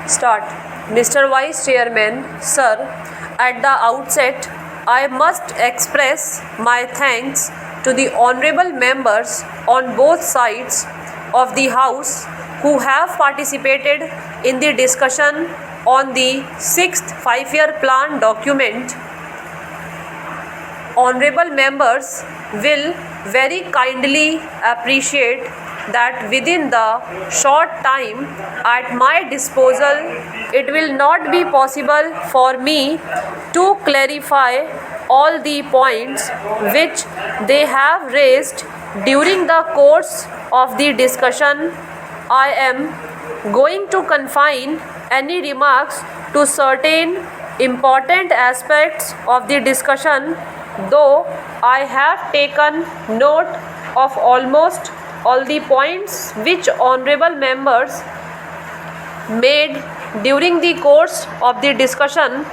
Start. Mr. Vice Chairman, sir, at the outset, I must express my thanks to the honorable members on both sides of the House who have participated in the discussion on the 6th five-year plan document. Honorable members will very kindly appreciate that within the short time at my disposal, it will not be possible for me to clarify all the points which they have raised during the course of the discussion. I am going to confine any remarks to certain important aspects of the discussion, though I have taken note of almost all the points which honorable members made during the course of the discussion.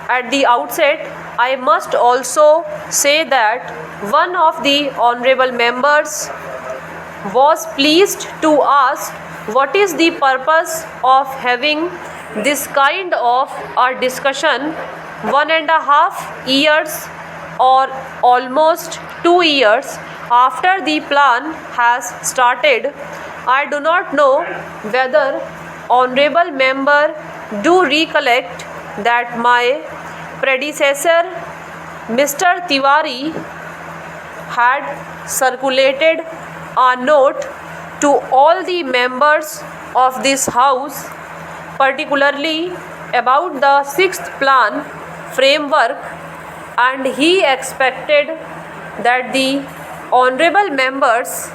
At the outset, I must also say that one of the honorable members was pleased to ask what is the purpose of having this kind of a discussion 1.5 years or almost 2 years after the plan has started. I do not know whether honorable member do recollect that my predecessor Mr. Tiwari had circulated a note to all the members of this house, particularly about the 6th plan framework, and he expected that the honorable members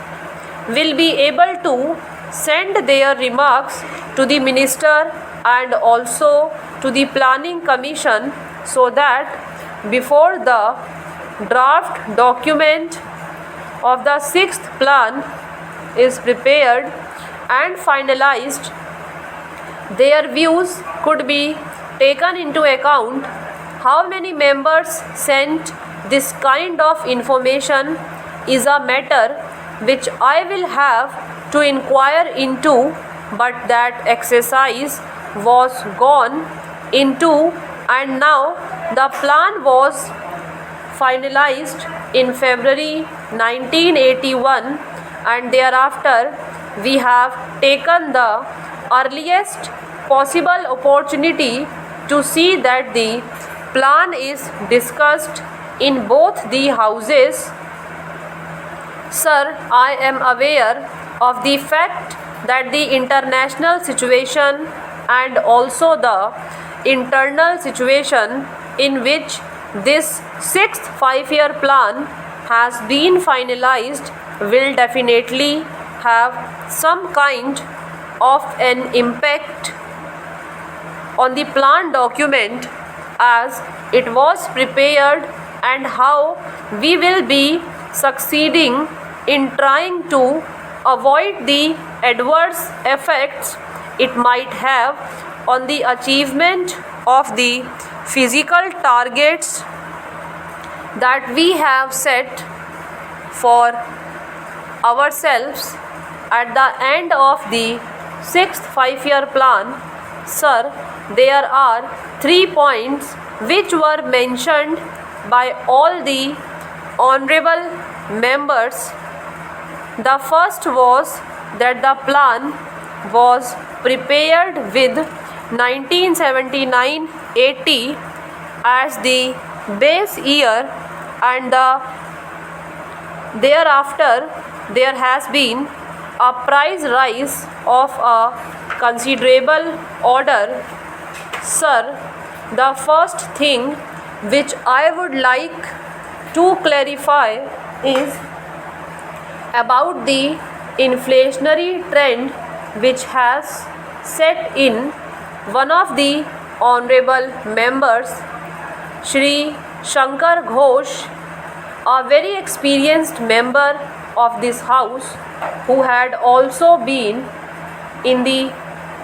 will be able to send their remarks to the minister and also to the planning commission, so that before the draft document of the 6th plan is prepared and finalized, their views could be taken into account. How many members sent this kind of information is a matter which I will have to inquire into, but that exercise was gone into, and now the plan was finalized in February 1981, and thereafter we have taken the earliest possible opportunity to see that the plan is discussed in both the houses. Sir, I am aware of the fact that the international situation and also the internal situation in which this 6th five-year plan has been finalized will definitely have some kind of an impact on the plan document as it was prepared, and how we will be succeeding in trying to avoid the adverse effects it might have on the achievement of the physical targets that we have set for ourselves at the end of the 6th five-year plan. Sir, there are 3 points which were mentioned by all the honorable members. The first was that the plan was prepared with 1979-80 as the base year, and thereafter there has been a price rise of a considerable order. Sir, the first thing which I would like to clarify is about the inflationary trend which has set in. One of the honorable members, Shri Shankar Ghosh, a very experienced member of this house who had also been in the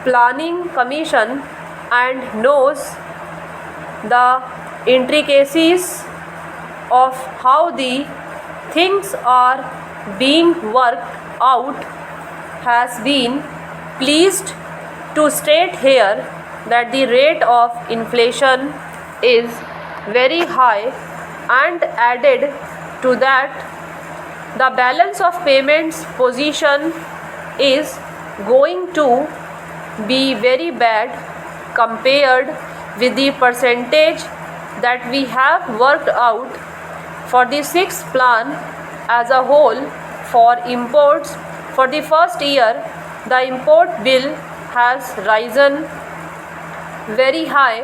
planning commission and knows the intricacies of how the things are being worked out, has been pleased to state here that the rate of inflation is very high, and added to that, the balance of payments position is going to be very bad compared with the percentage that we have worked out for the sixth plan as a whole. For imports, for the first year, the import bill has risen very high.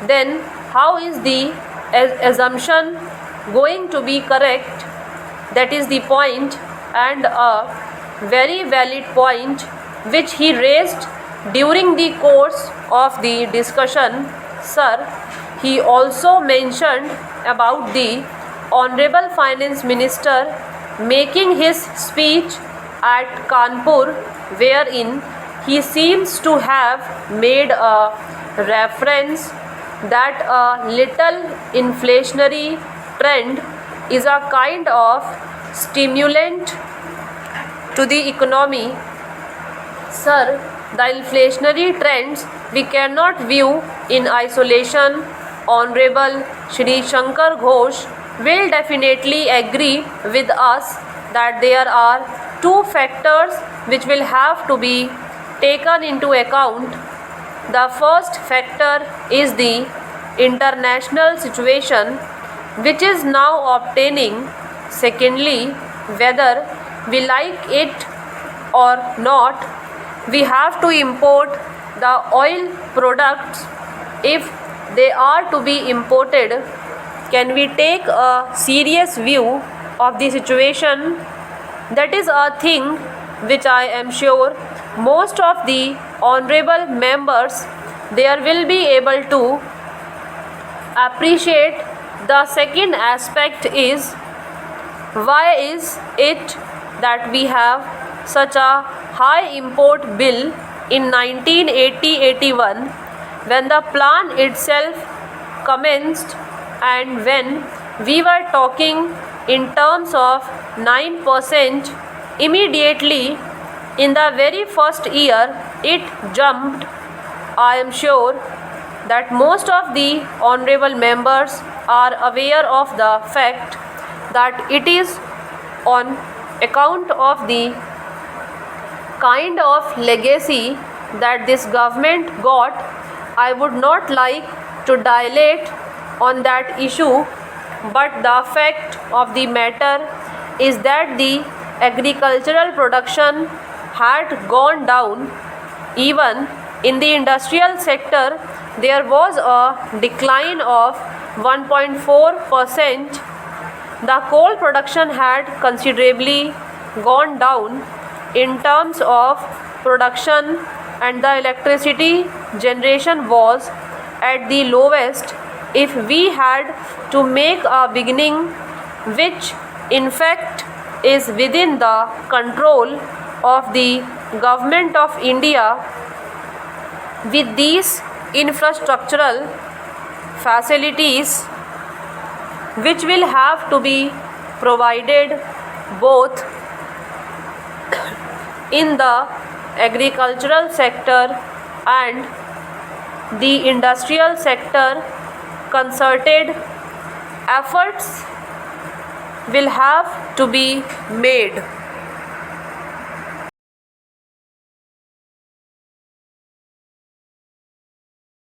Then how is the assumption going to be correct? That is the point, and a very valid point which he raised during the course of the discussion. Sir, he also mentioned about the Honorable Finance Minister making his speech at Kanpur, wherein he seems to have made a reference that a little inflationary trend is a kind of stimulant to the economy. Sir, the inflationary trends we cannot view in isolation. Honorable Shri Shankar Ghosh will definitely agree with us that there are two factors which will have to be taken into account. The first factor is the international situation, which is now obtaining. Secondly, whether we like it or not, we have to import the oil products. If they are to be imported, can we take a serious view of the situation? That is a thing which I am sure most of the honorable members there will be able to appreciate. The second aspect is, why is it that we have such a high import bill in 1980-81 when the plan itself commenced, and when we were talking in terms of 9%, immediately in the very first year it jumped. I am sure that most of the honorable members are aware of the fact that it is on account of the kind of legacy that this government got. I would not like to dilate on that issue, but the fact of the matter is that the agricultural production had gone down. Even in the industrial sector, there was a decline of 1.4%. The coal production had considerably gone down in terms of production, and the electricity generation was at the lowest. If we had to make a beginning, which in fact is within the control of the government of India, with these infrastructural facilities which will have to be provided both in the agricultural sector and the industrial sector, concerted efforts will have to be made.